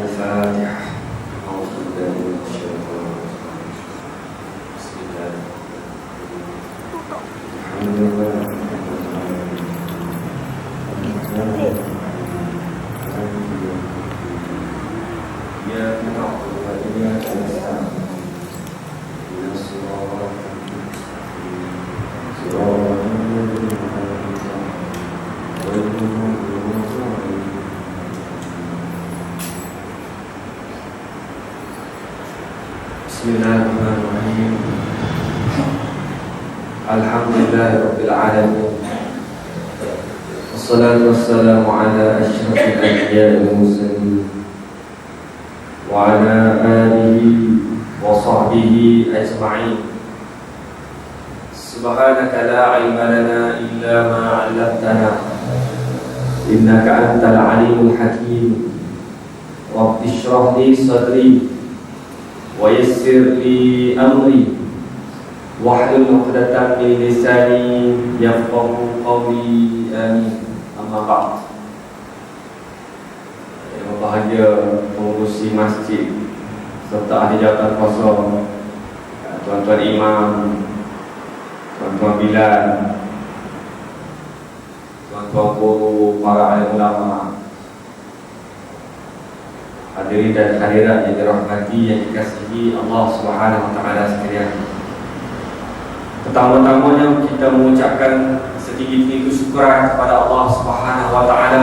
الفاتحة. أعوذ بالله من الشيطان الرجيم. بسم الله الحمد لله رب العالمين. إياك نعبد وإياك نستعين. اهدنا الصراط المستقيم صراط الذين أنعمت عليهم غير المغضوب عليهم. Bismillahirrahmanirrahim. Alhamdulillahi rabbil alamin. Wassalatu wassalamu ala asyrafil anbiya'i wal mursalin wa ala alihi wa sahbihi ajma'in. Subhanaka la ilma lana illa ma 'allamtana innaka antal alimul hakim. Rabbi shrah li sadri wa yassir li amri wahlul 'uqdatam min lisani yafqahu qawli. Amin. Amma ba'd. Yang berbahagia pengurusi masjid serta ahli jawatan kuasa, tuan-tuan imam, tuan-tuan bilal, tuan-tuan guru, para alim ulama, hadirin dan hadirat yang dirahmati, yang dikasihi Allah Subhanahu wa taala sekalian. Pertama-tamanya kita mengucapkan setinggi-tinggi kesyukuran kepada Allah Subhanahu wa taala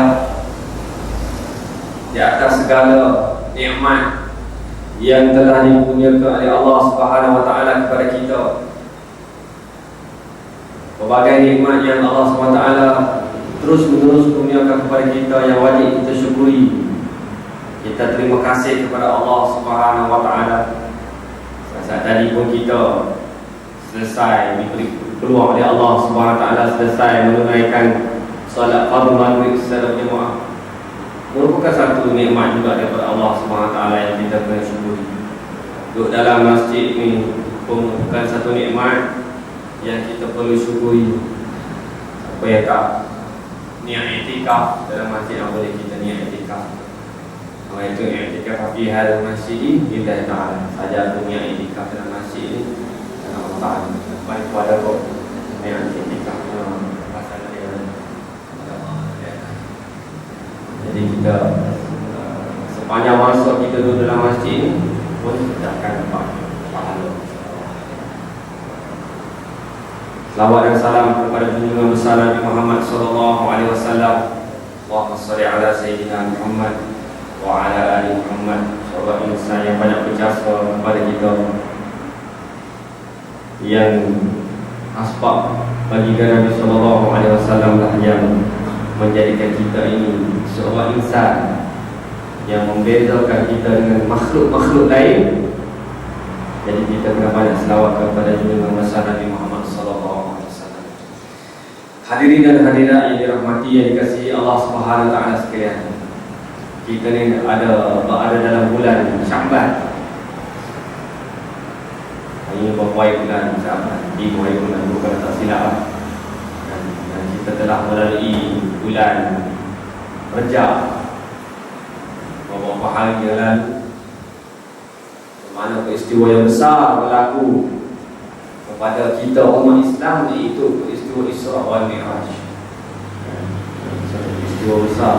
di atas segala nikmat yang telah dikurniakan oleh Allah Subhanahu wa taala kepada kita. Berbagai nikmat yang Allah Subhanahu wa taala terus-menerus kurniakan kepada kita yang wajib kita syukuri. Kita terima kasih kepada Allah Subhanahu wa taala. Saat tadi pun kita selesai diberi peluang oleh Allah Subhanahu wa taala, selesai menunaikan solat fardhu maghrib secara berjemaah. Merupakan satu nikmat juga daripada Allah Subhanahu wa taala yang kita kena syukuri. Duduk dalam masjid ini pun merupakan satu nikmat yang kita perlu syukuri. Apa yang tak niat i'tikaf dalam masjid, apa boleh kita niat i'tikaf. Kalau itu i'tikaf fi hal masjid lillahi ta'ala. Saja tu niat i'tikaf dalam masjid ini karena Allah Ta'ala. Baik pada kau niat i'tikaf pasal dia. Jadi kita sepanjang masa kita duduk dalam masjid ini pun kita akan dapat pahala. Selawat dan salam kepada junjungan besar Nabi Muhammad sallallahu alaihi wasallam. Allahumma shalli ala sayyidina Muhammad wa ala ali Muhammad. Sahabat insan yang banyak berjasa kepada kita, yang asbab baginda Nabi sallallahu alaihi wasallam lah yang menjadikan kita ini seorang insan yang membezakan kita dengan makhluk-makhluk lain. Jadi kita kena banyak selawat kepada junjungan besar Nabi Muhammad sallallahu alaihi wasallam. Hadirin dan hadirat yang dirahmati, yang dikasihi Allah Subhanahu wa taala sekalian. Kita ni ada dalam bulan Sya'ban. Ini berapa bulan Sya'ban? 5 bulan, bukan tak silap. Dan kita telah melalui bulan Rajab beberapa hari yang lalu, di mana peristiwa yang besar berlaku kepada kita umat Islam, iaitu peristiwa Isra wal Mi'raj. Peristiwa besar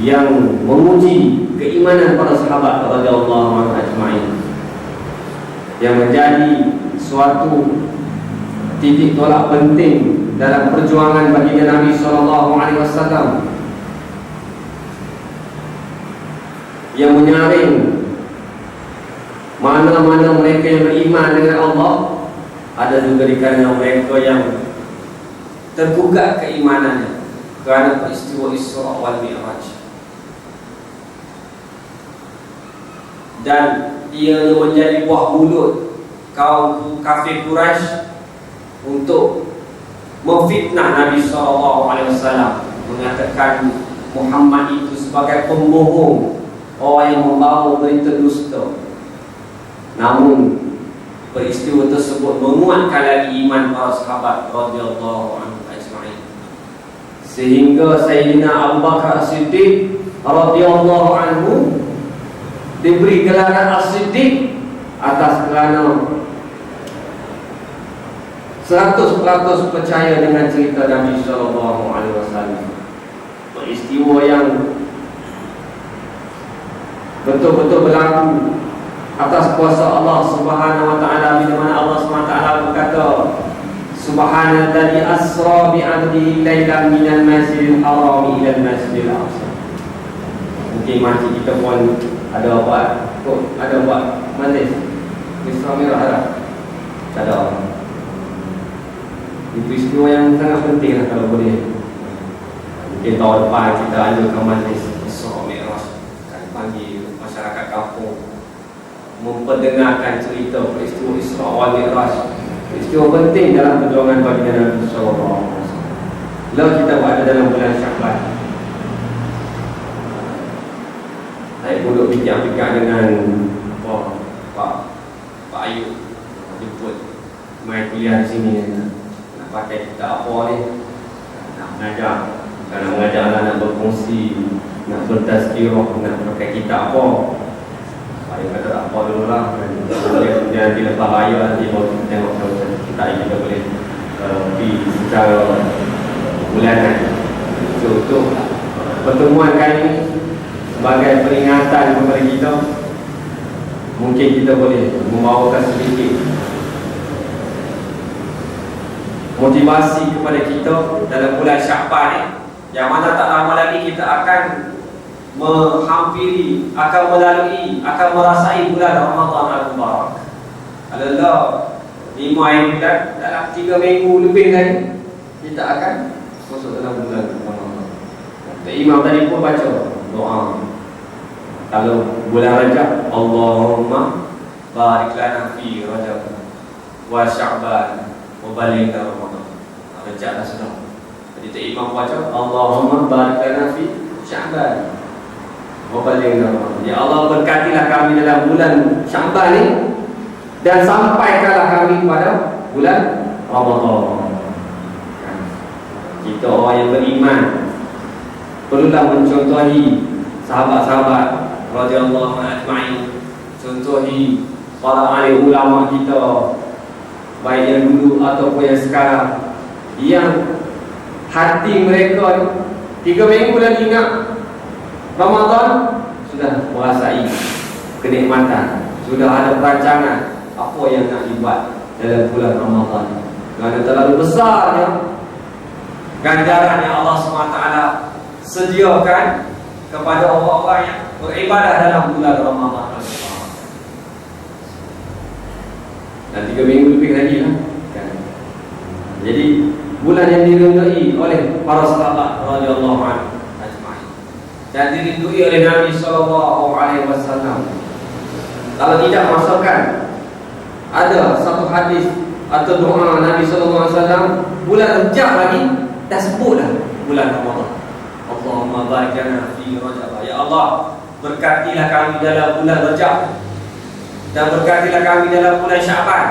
yang menguji keimanan para sahabat radhiyallahu anhum ajma'in, yang menjadi suatu titik tolak penting dalam perjuangan baginda Nabi sallallahu alaihi wasallam, yang menyaring mana-mana mereka yang beriman dengan Allah, ada juga di kalangan mereka yang tergugat keimanannya kerana peristiwa Isra wal Mi'raj. Dan ia menjadi buah mulut kaum kafir Quraisy untuk memfitnah Nabi SAW, mengatakan Muhammad itu sebagai pembohong, orang yang membawa berita dusta. Namun peristiwa tersebut menguatkan lagi iman para sahabat radhiyallahu anhu ajma'in, sehingga Sayyidina Abu Bakar Siddiq radhiyallahu anhu diberi gelaran As-Siddiq atas kerana 100% percaya dengan cerita Nabi SAW. Peristiwa yang betul-betul berlaku atas kuasa Allah Subhanahu wa taala, bila mana Allah Subhanahu wa taala berkata, Subhanalladzi asra bi 'abdihi lailan minal masjidil haram ila al-masjidil aqsa. Mungkin masjid kita pun ada buat majlis Isra Mi'raj ada. Ada. Itu peristiwa yang sangat penting lah kalau boleh. Mungkin tahun depan kita anjurkan majlis Isra Mi'raj, akan panggil masyarakat kampung memperdengarkan cerita peristiwa Isra wal Mi'raj, peristiwa penting dalam perjuangan baginda Nabi sallallahu alaihi wasallam. Lalu kita berada dalam bulan Sya'ban. Saya duduk bincang-bincang dengan Pak Ayub, jemput main kuliah di sini. Nak pakai kitab apa ni? Nak mengajar. Kalau mengajar anak berkongsi, nak bertazkirah, nak pakai kitab apa? Saya kata tak apa dulu lah. Nanti lepas raya nanti baru kita tengok macam kita kita boleh pergi secara bulanan. Untuk pertemuan kali ini sebagai peringatan kepada kita, mungkin kita boleh membawakan sedikit motivasi kepada kita dalam bulan Sya'ban ni, yang mana tak lama lagi kita akan menghampiri, akan melalui, akan merasai bulan Ramadan Al-Mubarak. Adalah 5 bulan, dalam 3 minggu lebih lagi kita akan masuk dalam bulan Ramadan. Imam tadi pun baca doa. Kalau bulan Rajab, Allahumma barik lana fi Rajab wa Sya'ban wa balighna Ramadan. Rajab dah sudah. Jadi Imam baca Allahumma barik lana fi Sya'ban wa balighna Ramadan. Ya Allah, berkatilah kami dalam bulan Sya'ban ni dan sampaikanlah kami pada bulan Ramadan. Kita orang yang beriman perlulah mencontohi sahabat-sahabat radhiyallahu anhum, contohi para alim ulama kita, baik yang dulu ataupun yang sekarang, yang hati mereka 3 minggu lagi ingat Ramadan sudah merasai kenikmatan, sudah ada perancangan apa yang nak dibuat dalam bulan Ramadan. Kerana terlalu besarnya ganjaran yang Allah SWT sediakan kepada orang-orang yang beribadah dalam bulan Ramadan. Dan 3 minggu lebih lagi lah kan? Jadi bulan yang dirindui oleh para sahabat radhiyallahu anhu ajma'in, dan dirindui oleh Nabi sallallahu alaihi wasallam. Kalau tidak masukkan ada satu hadis atau doa Nabi sallallahu alaihi wasallam, bulan Rajab lagi dah sebutlah bulan Ramadan. Allahumma barik lana fi Rajab. Ya Allah, berkatilah kami dalam bulan Rajab dan berkatilah kami dalam bulan Sya'ban.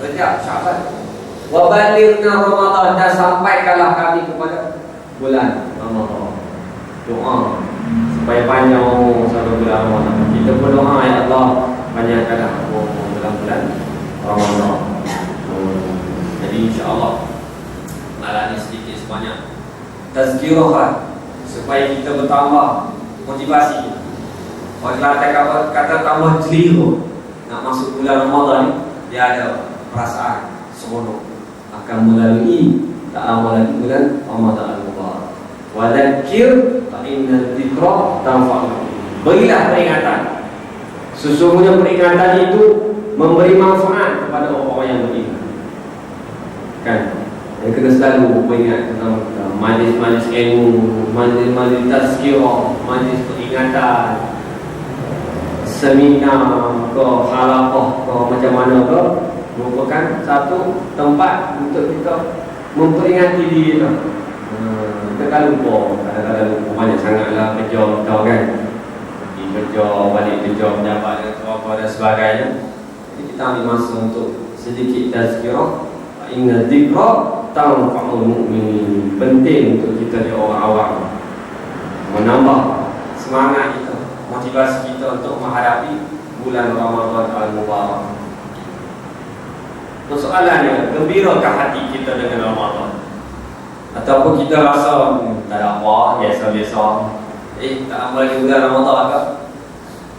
Rajab, Sya'ban. Wa balighna Ramadan, dan sampaikanlah kami kepada bulan Ramadan. Doa supaya panjang sampai bulan Ramadan. Kita berdoa, ya Allah, panjangkanlah dalam bulan Ramadan. Jadi insya-Allah malam ini sedikit sebanyak tazkirah supaya kita bertambah motivasi. Kalau kata tambah jeliru nak masuk bulan Ramadan ni, dia ada perasaan seronok akan melalui tak lama lagi bulan Ramadan Al-Mubarak. Wa dzakir fa inna dzikra tanfa'u. Berilah peringatan. Sesungguhnya peringatan itu memberi manfaat kepada orang-orang yang beriman. Kan? Yang kena selalu ingat tentang majlis-majlis ilmu, majlis-majlis tazkirah, majlis peringatan, seminar ke halaqah ke macam mana ke, merupakan satu tempat untuk kita memperingati diri kita. Kita kan lupa, kadang-kadang lupa banyak sangatlah kerja kita kan, pergi kerja, balik kerja, pejabat dan apa dan sebagainya. Jadi kita ambil masa untuk sedikit tazkirah. Inna dzikra tanfa'ul mu'minin. Penting untuk kita di orang awam, menambah semangat kita, motivasi motivasi kita untuk menghadapi bulan Ramadan Al-Mubarak. Persoalannya, gembirakah hati kita dengan Ramadan? Ataupun kita rasa tak ada apa, biasa-biasa, tak lama lagi bulan Ramadan ke?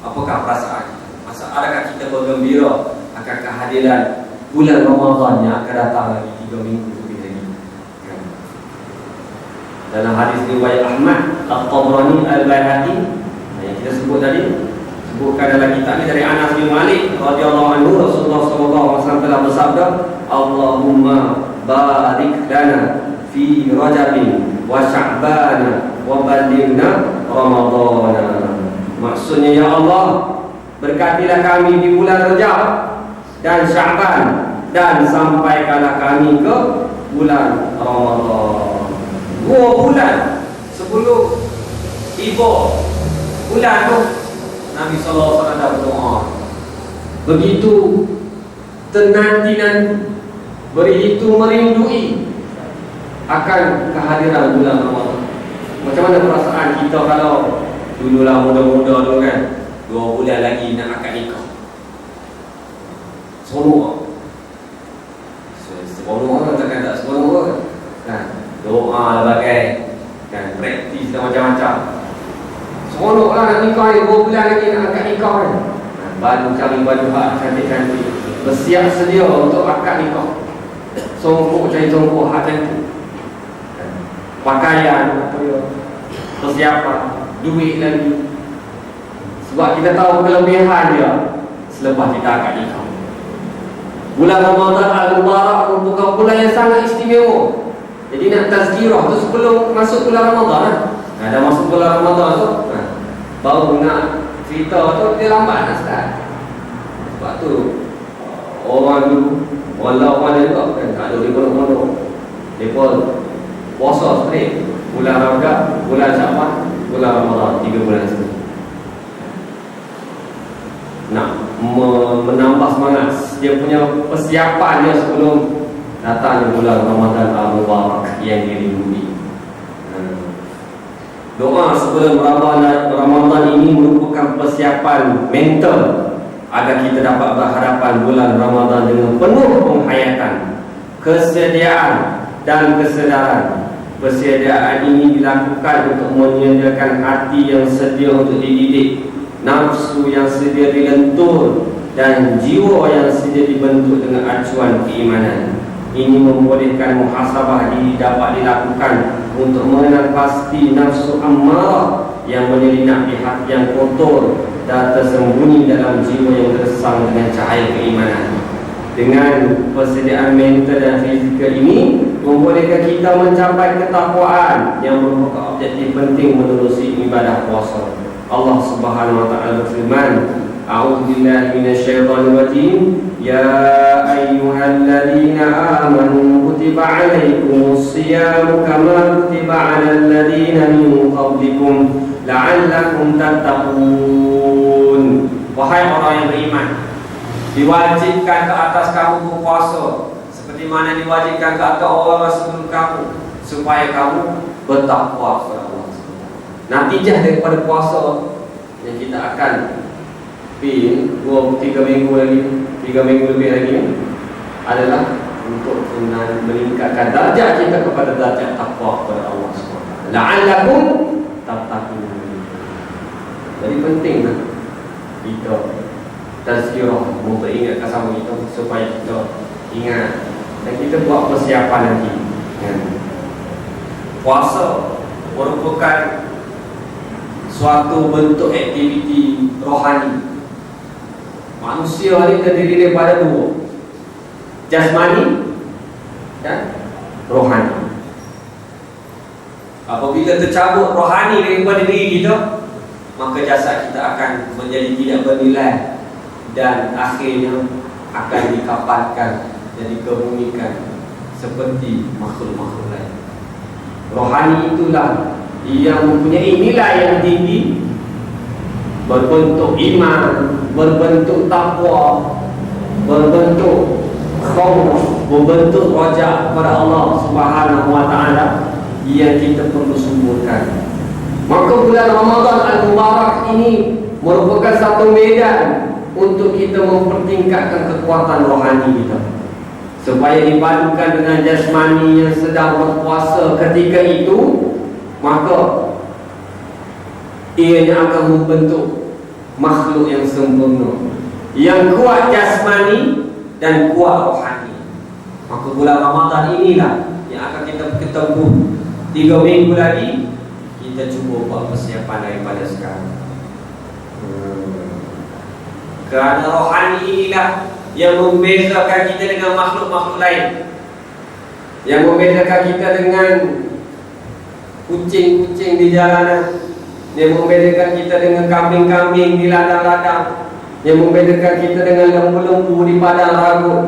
Apakah perasaan? Adakah kita bergembira akan kehadiran bulan Ramadan yang akan datang lagi 3 minggu lebih lagi? Dalam hadis riwayat Ahmad, At-Tabrani, Al-Baihaqi yang kita sebut tadi, sebutkan dalam kitab ini dari Anas bin Malik radhiyallahu anhu, Rasulullah sallallahu alaihi wasallam telah bersabda, Allahumma barik lana fi Rajabin wa Sya'bana wa ballighna Ramadana. Maksudnya, ya Allah, berkatilah kami di bulan Rajab dan Sya'ban, dan sampaikanlah kami ke bulan Ramadan. 2 bulan sebelum tiba bulan tu, Nabi SAW dah berdoa. Begitu tenanti-nanti, begitu merindui akan kehadiran bulan Ramadan. Macam mana perasaan kita kalau dululah muda-muda dulu kan, 2 bulan lagi nak akad nikah? Seronok. Seronok kan, takkan tak seronok kan? Doa lah bagai kan, praktis dan macam-macam. Seronok lah nak nikah ni, 2 bulan lagi nak akad nikah kan. Baru cari baju hak cantik-cantik, bersiap sedia untuk akad nikah. Songkok cari songkok hak cantik, pakaian, persiapan, duit lagi. Sebab kita tahu kelebihan dia selepas kita akad nikah. Bulan Ramadan Al-Mubarak merupakan bulan yang sangat istimewa. Jadi nak tazkirah tu sebelum masuk bulan Ramadan. Dah masuk bulan Ramadan tu, baru nak cerita tu dia lambat nak start. Sebab tu orang dulu, walau orang dia kan tak ada di pondok-pondok, mereka puasa straight bulan Rajab, bulan Sya'ban, bulan Ramadan, 3 bulan sekali. Nak menambah semangat dia punya persiapan dia sebelum datang bulan Ramadan Al-Mubarak yang dirindui. Doa sebelum Ramadan ini merupakan persiapan mental agar kita dapat berhadapan bulan Ramadan dengan penuh penghayatan, kesediaan dan kesedaran. Persediaan ini dilakukan untuk menyediakan hati yang sedia untuk dididik, nafsu yang sedia dilentur, dan jiwa yang sedia dibentuk dengan acuan keimanan. Ini membolehkan muhasabah diri dapat dilakukan untuk mengenal pasti nafsu ammarah yang menyelinap di hati yang kotor dan tersembunyi dalam jiwa yang gersang dengan cahaya keimanan. Dengan persediaan mental dan fizikal ini membolehkan kita mencapai ketakwaan yang merupakan objektif penting menerusi ibadah puasa. Allah Subhanahu wa taala berfirman, A'udzu billahi minasyaitonir rajim. Ya ayyuhalladzina amanu kutiba 'alaikumus shiyamu kama kutiba 'alal ladzina min qablikum la'allakum tattaqun. Wahai orang yang beriman, diwajibkan ke atas kamu berpuasa seperti mana diwajibkan ke atas orang sebelum kamu, supaya kamu bertakwa kepada Allah. Natijah daripada puasa yang kita akan 2-3 minggu lagi, 3 minggu lebih lagi adalah untuk meningkatkan darjat kita kepada darjat takwa kepada Allah SWT. La'allakum tattaqun. Jadi pentinglah kita tazkirah, memperingatkan sama kita supaya kita ingat dan kita buat persiapan nanti. Puasa merupakan suatu bentuk aktiviti rohani. Manusia ini terdiri daripada 2, jasmani dan rohani. Apabila tercabut rohani daripada diri kita, maka jasad kita akan menjadi tidak bernilai dan akhirnya akan dikapankan dan dikebumikan seperti makhluk-makhluk lain. Rohani itulah yang mempunyai nilai yang tinggi, berbentuk iman, berbentuk takwa, berbentuk khauf, berbentuk raja kepada Allah Subhanahu wa taala yang kita perlu suburkan. Maka bulan Ramadan Al-Mubarak ini merupakan satu medan untuk kita mempertingkatkan kekuatan rohani kita, supaya dipadukan dengan jasmani yang sedang berpuasa ketika itu, maka ianya akan membentuk makhluk yang sempurna, yang kuat jasmani dan kuat rohani. Maka bulan Ramadan inilah yang akan kita tempuh 3 minggu lagi. Kita cuba buat persiapan daripada sekarang. Kerana rohani inilah yang membezakan kita dengan makhluk-makhluk lain, yang membezakan kita dengan kucing-kucing di jalanan, yang membedakan kita dengan kambing-kambing di ladang-ladang, yang membedakan kita dengan lembu-lembu di padang rambut.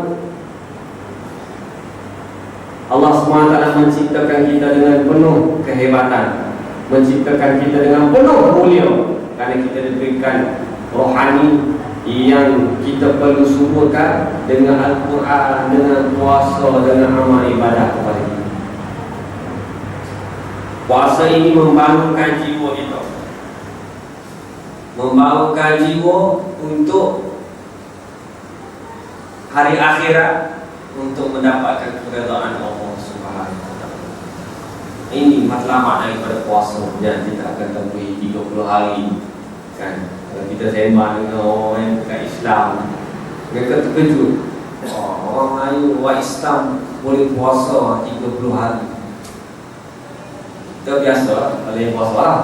Allah SWT menciptakan kita dengan penuh kehebatan, menciptakan kita dengan penuh mulia, kerana kita diberikan rohani yang kita perlu suburkan dengan Al-Quran, dengan puasa, dengan amal ibadah kepada kita. Puasa ini membangunkan jiwa kita, membangunkan jiwa untuk hari akhirat, untuk mendapatkan keredaan Allah Subhanahu wa taala. Ini matlamat daripada puasa yang kita akan temui 30 hari kan. Kalau kita sembang dengan orang yang bukan Islam, mereka terkejut. Orang Melayu, orang Islam boleh puasa 30 hari. Kita biasa boleh puasa lah,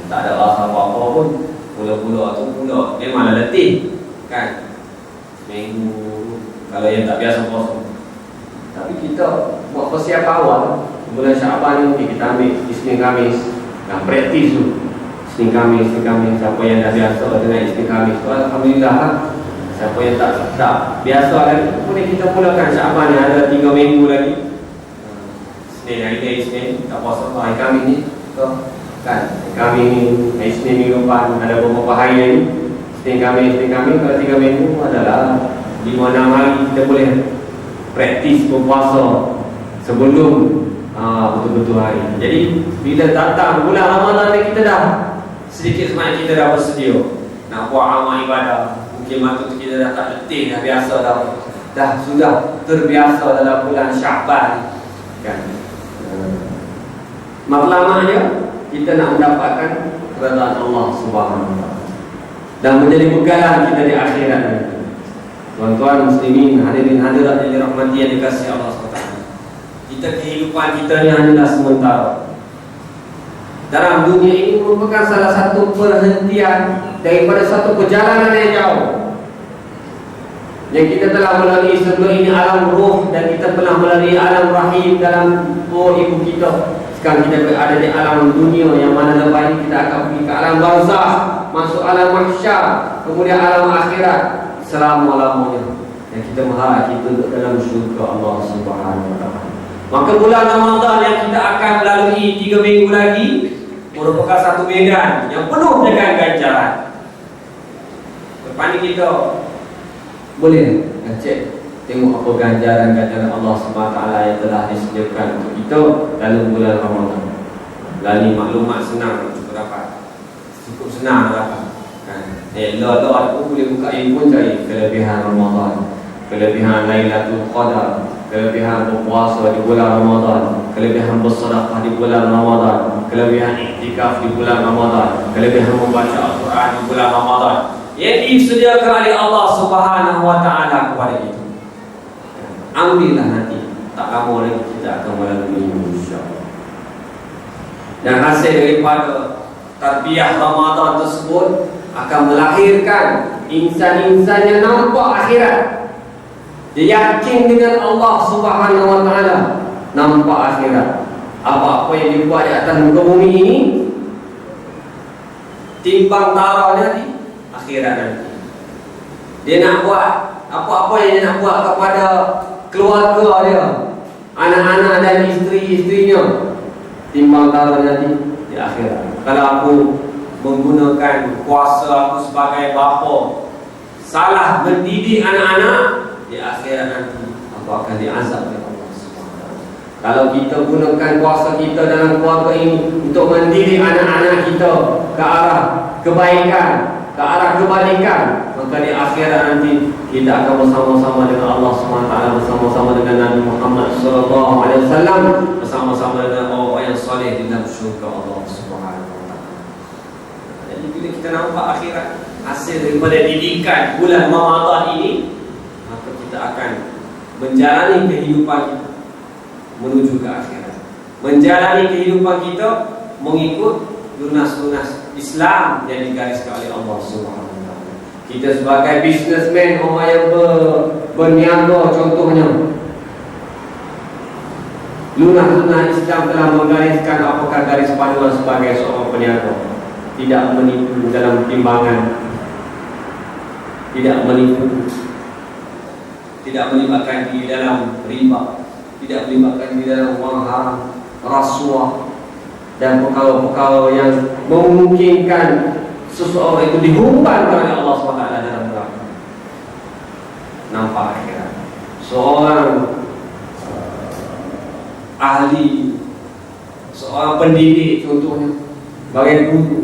tak ada rasa apa-apa pun. Pula-pula tu pula memanglah letih kan, seminggu kalau yang tak biasa puasa. Tapi kita buat persiapan awal. Bulan Syaban ni kita ambil Isnin Khamis dan praktis tu. Isnin Khamis. Siapa yang dah biasa dengan Isnin Khamis tu, alhamdulillah lah. Siapa yang tak biasa lagi, boleh kita mulakan Syaban ni, ada 3 minggu lagi. Isnin hari ni Isnin tak puasa hari Khamis ni kan. Kami ni Isnin minggu depan ada beberapa hari ni. Isnin Khamis kalau 3 minggu adalah 5-6 hari kita boleh praktis berpuasa sebelum betul-betul hari. Jadi bila datang bulan Ramadan ni, kita dah sedikit semangat, kita dah bersedia nak buat amal ibadah. Mungkin masa tu kita dah tak letih, dah biasa dah sudah terbiasa dalam bulan Syaban kan. Matlamanya kita nak mendapatkan keredaan Allah Subhanahu wa taala dan menjadi pegangan kita di akhirat ini. Tuan-tuan muslimin, hadirin hadirat yang dirahmati yang dikasihi Allah SWT, kita kehidupan kita ni hanyalah sementara. Dalam dunia ini merupakan salah satu perhentian daripada satu perjalanan yang jauh yang kita telah melalui sebelum ini, alam ruh, dan kita pernah melalui alam rahim dalam perut ibu kita. Sekarang kita berada di alam dunia, yang mana lepas ini kita akan pergi ke alam barzah, masuk alam mahsyar, kemudian alam akhirat selama-lamanya, yang kita mengharap kita duduk dalam syurga Allah Subhanahu wa taala. Maka bulan Ramadan yang kita akan lalui 3 minggu lagi merupakan satu medan yang penuh dengan ganjaran. Lepas ni kita boleh cek, tengok apa ganjaran-ganjaran Allah SWT yang telah disediakan untuk kita dalam bulan Ramadan. Lani maklumat senang untuk dapat, cukup senang dapat kan. Lah aku boleh buka handphone, cari kelebihan Ramadan, kelebihan Lailatul Qadar, kelebihan berpuasa di bulan Ramadan, kelebihan bersedekah di bulan Ramadan, kelebihan iktikaf di bulan Ramadan, kelebihan membaca Al-Quran di bulan Ramadan yang disediakan oleh Allah Subhanahu wa taala kepada kita. Ambillah nanti, tak lama lagi kita akan melalui, insya-Allah. Dan hasil daripada tarbiyah Ramadan tersebut akan melahirkan insan-insan yang nampak akhirat. Dia yakin dengan Allah Subhanahu wa taala, nampak akhirat. Apa-apa yang dibuat di atas muka bumi ini, timbang taranya di akhirat nanti. Dia nak buat apa-apa yang dia nak buat kepada keluarga dia, anak-anak dan isteri-isterinya, timbang taranya di akhirat. Kalau aku menggunakan kuasa aku sebagai bapa salah mendidik anak-anak, di akhirat nanti aku akan diazab oleh Allah SWT. Kalau kita gunakan kuasa kita dalam keluarga ini untuk mendidik anak-anak kita ke arah kebaikan, ke arah kebalikan, maka di akhirat nanti kita akan bersama-sama dengan Allah SWT, bersama-sama dengan Nabi Muhammad SAW, bersama-sama dengan orang yang soleh di dalam syurga Allah SWT. Jadi bila kita nampak akhirat, hasil daripada didikan bulan Ramadan ini, maka kita akan menjalani kehidupan kita menuju ke akhirat, menjalani kehidupan kita mengikut lunas-lunas Islam yang digariskan oleh Allah SWT. Kita sebagai businessman, orang yang berniaga contohnya, lunas-lunas Islam telah menggariskan apakah garis panduan sebagai seorang peniaga. Tidak menipu dalam timbangan, tidak menipu, tidak melibatkan diri dalam riba, tidak melibatkan diri dalam wang haram, rasuah dan perkara-perkara yang memungkinkan seseorang itu dihumbankan oleh Allah SWT dalam neraka. Nampak akhirat. Seorang ahli, seorang pendidik contohnya, sebagai guru,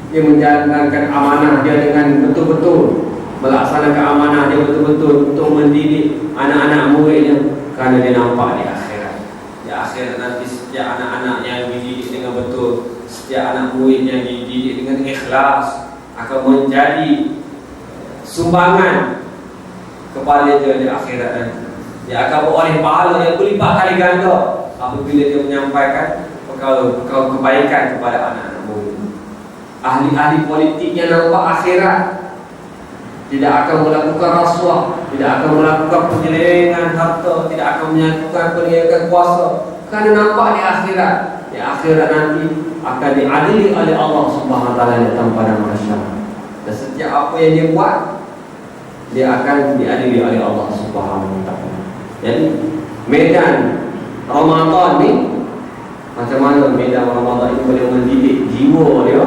dia menjalankan amanah dia dengan betul-betul, melaksanakan amanah dia betul-betul untuk mendidik anak-anak muridnya, kerana dia nampak di akhirat. Di akhirat nanti setiap anak-anak yang dididik dengan betul, setiap anak murid yang dididik dengan ikhlas akan menjadi sumbangan kepada dia di akhirat nanti. Dia akan beroleh pahala yang berlipat kali ganda apabila dia menyampaikan perkara kebaikan kepada anak-anak murid. Ahli-ahli politik yang nampak akhirat tidak akan melakukan rasuah, tidak akan melakukan penyelewengan harta, tidak akan melakukan penyelewengan kuasa, kerana nampak di akhirat. Di akhirat nanti akan diadili oleh Allah Subhanahu Wa Taala dalam padang mahsyar. Dan setiap apa yang dia buat, dia akan diadili oleh Allah Subhanahu Wa Taala. Jadi medan Ramadan ni, macam mana medan Ramadan ini boleh mendidik jiwa dia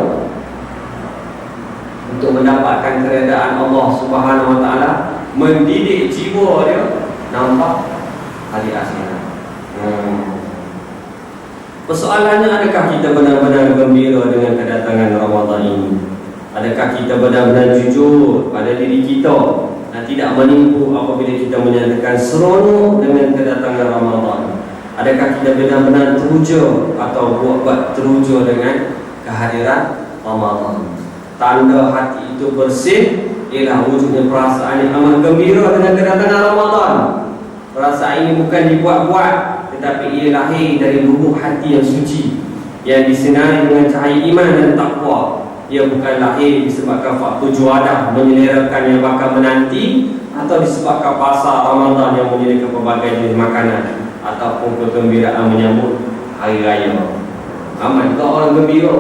untuk mendapatkan keredaan Allah Subhanahu Wa Taala, mendidik jiwa dia nampak hari akhirat. Persoalannya, adakah kita benar-benar gembira dengan kedatangan Ramadan ini? Adakah kita benar-benar jujur pada diri kita dan tidak menipu apabila kita menyatakan seronok dengan kedatangan Ramadan? Adakah kita benar-benar teruja atau buat teruja dengan kehadiran Ramadan? Tanda hati itu bersih ialah wujudnya perasaan yang amat gembira dengan kedatangan Ramadan. Perasaan ini bukan dibuat-buat, tetapi ia lahir dari lubuk hati yang suci, yang disinari dengan cahaya iman dan takwa. Ia bukan lahir disebabkan faktor juadah menyelerakan yang bakal menanti, atau disebabkan pasar Ramadan yang menyediakan pelbagai jenis makanan, ataupun kegembiraan menyambut hari raya. Ramai juga orang gembira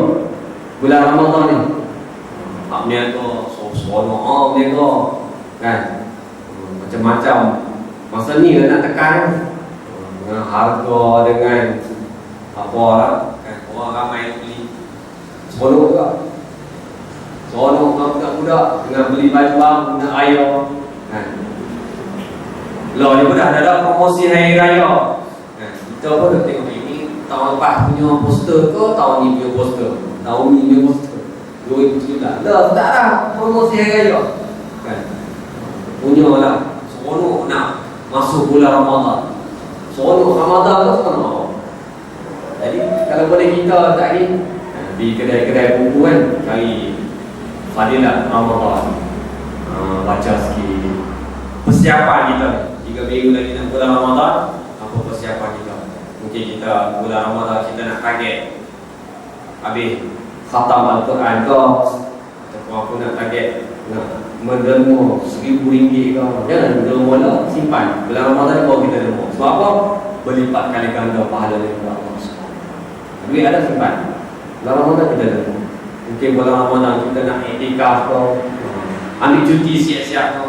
bulan Ramadan ni. Hak niaga, seronok niaga, kan? Macam-macam. Masa ni nak tekan dengan harga, dengan apa lah, kan? Orang ramai yang beli. Seronok juga. Seronok dengan budak-budak, dengan beli baju baru, dengan air, kan? Lah ni pun dah ada promosi hari raya, kan? Kita pun dah tengok ini tahun lepas punya poster ke, tahun ni punya poster, tahun ni punya poster 2017. Dah tak dah promosi hari raya, kan? Punya lah. Seronok nak masuk bulan Ramadan. Seronok Ramadan tu seronok. Jadi kalau boleh kita tak ni di kedai-kedai buku kan, cari fadilat Ramadan, baca sikit. Persiapan kita 3 minggu lagi nak bulan Ramadan, apa persiapan kita? Mungkin kita bulan Ramadan kita nak target habis khatam Al-Quran ke, ataupun aku nak target nak menderma RM1,000 ke. Jangan derma lah, simpan. Bulan Ramadan baru kita derma. Sebab apa? Berlipat kali ganda pahala daripada Allah SWT. Duit ada simpan. Bulan Ramadan kita derma. Mungkin bulan Ramadan kita nak iktikaf ke, ambil cuti siap-siap ke,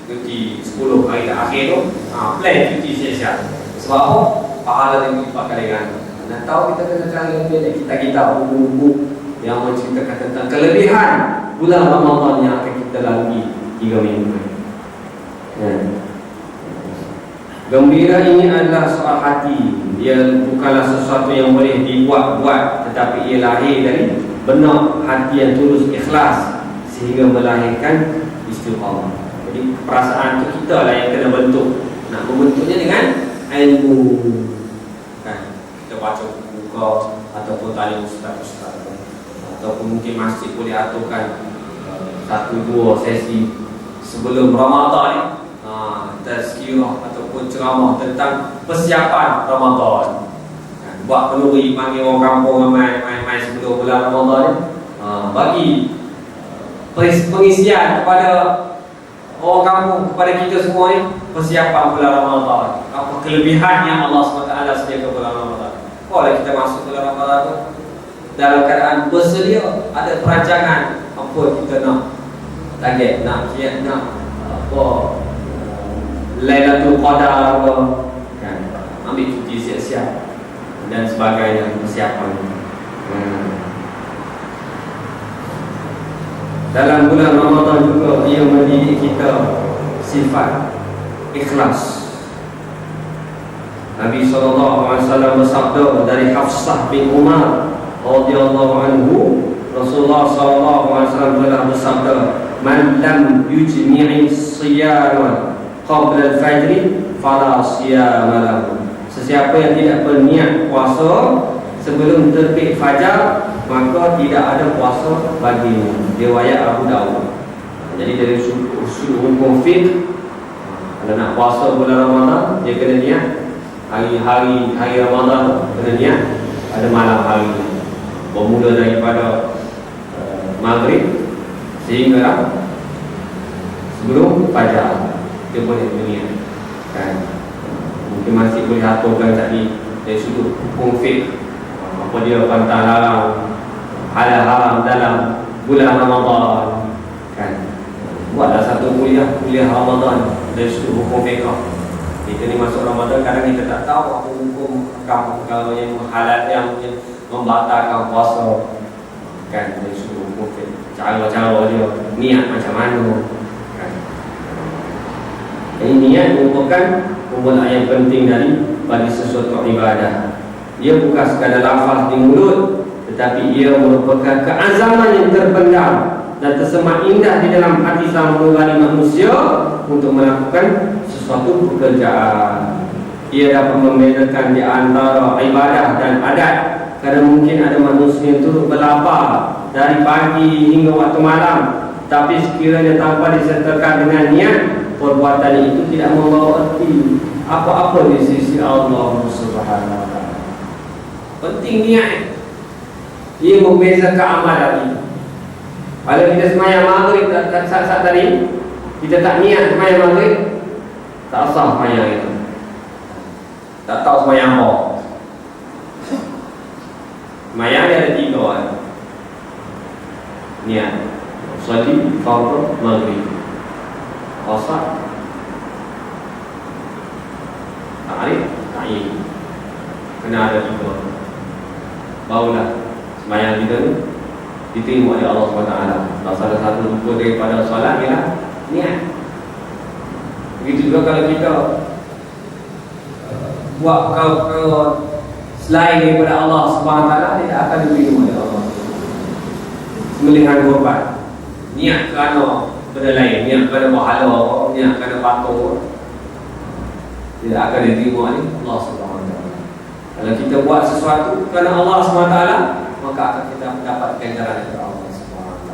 cuti 10 hari akhir tu, plan cuti siap-siap. Sebab apa? Pahala yang berlipat kali ganda. Dan tahu kita kena cari lebih kita buku-buku yang menceritakan tentang kelebihan bulan Ramadan yang akan kita lalui 3 minggu. Ya. Gembira ini adalah soal hati. Ia bukanlah sesuatu yang boleh dibuat-buat, tetapi ia lahir dari benar, hati yang tulus, ikhlas, sehingga melahirkan istiqamah. Jadi perasaan itu kita lah yang kena bentuk. Nak membentuknya dengan ilmu, kan? Kita baca buku ataupun tanya ustaz-ustaz, ataupun mungkin masjid boleh aturkan 1-2 sesi sebelum Ramadan ni, tazkirah ataupun ceramah tentang persiapan Ramadan. Buat penuri, panggil orang kampung ramai sebelum bulan Ramadan ni, bagi pengisian kepada orang kampung, kepada kita semua ni, persiapan bulan Ramadan. Apa kelebihan yang Allah SWT sediakan bulan Ramadan. Boleh kita masuk bulan Ramadan tu dalam keadaan bersedia, ada perancangan apa kita nak target, nak apa Lailatul Qadar, kan, ambil cuti siap-siap dan sebagainya, persiapan. Dalam bulan Ramadan juga ia mendidik kita sifat ikhlas. Nabi SAW bersabda dari Hafsah bin Umar radhiyallahu anhu, Rasulullah SAW telah bersabda, "Man lam yujmi'i siyama qabla al-fajr fala siyama lahu." Sesiapa yang tidak berniat puasa sebelum terbit fajar, maka tidak ada puasa baginya. Riwayat Abu Dawud. Jadi dari usul hukum fiqh, kalau nak puasa bulan Ramadan, dia kena niat hari Ramadan, kena niat pada malam hari, bermula daripada maghrib sehingga sebelum fajar, dia boleh berniat, kan? Mungkin masih boleh aturkan tadi dari sudut hukum fiqh, apa dia pantang larang, halal haram dalam bulan Ramadan, kan? Buatlah satu kuliah Ramadan dari sudut hukum fiqh. Kita ni masuk Ramadan, kadang kita tak tahu apa hukum kalau yang halal, yang membatalkan puasa, kan, dari sudut hukum fiqh, cara-cara dia, niat macam mana, kan? Jadi niat merupakan pemula yang penting bagi sesuatu ibadah. Ia bukan sekadar lafaz di mulut, tetapi ia merupakan keazaman yang terpendam dan tersemat indah di dalam hati sang nurani manusia untuk melakukan sesuatu pekerjaan. Ia dapat membedakan di antara ibadah dan adat. Kerana mungkin ada manusia itu berlapar dari pagi hingga waktu malam, tapi sekiranya tanpa disertakan dengan niat, perbuatan itu tidak membawa erti apa-apa di sisi Allah Subhanahu wa taala. Penting niat. Ia membezakan amalan ini. Kalau kita sembahyang maghrib saat tadi, kita tak niat sembahyang maghrib, tak sah sembahyang itu. Tak tahu sembahyang apa. Sembahyang dia ada 3 kan. Niat. Salat fardhu maghrib. Qasar. Ta'rif, ta'yin. Kena ada 3. Barulah sembahyang kita ni diterima oleh Allah SWT. Dan salah satu rukun daripada solat ialah niat. Begitu juga kalau kita buat perkara selain daripada Allah SWT, tidak akan diterima oleh Allah. Sembelihan korban, niat kerana benda lain, niat kerana pahala, niat kerana patung, tidak akan diterima oleh Allah SWT. Kalau kita buat sesuatu kerana Allah SWT, maka akan kita mendapat ganjaran daripada Allah SWT.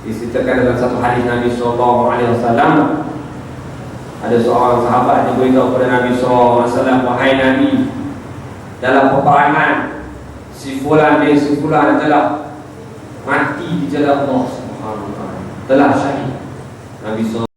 Diceritakan dalam satu hadis Nabi SAW, ada seorang sahabat yang beritahu kepada Nabi SAW, "Wahai Nabi, dalam peperangan si fulan bin si fulan telah mati di jalan Allah SWT, telah syahid." Nabi SAW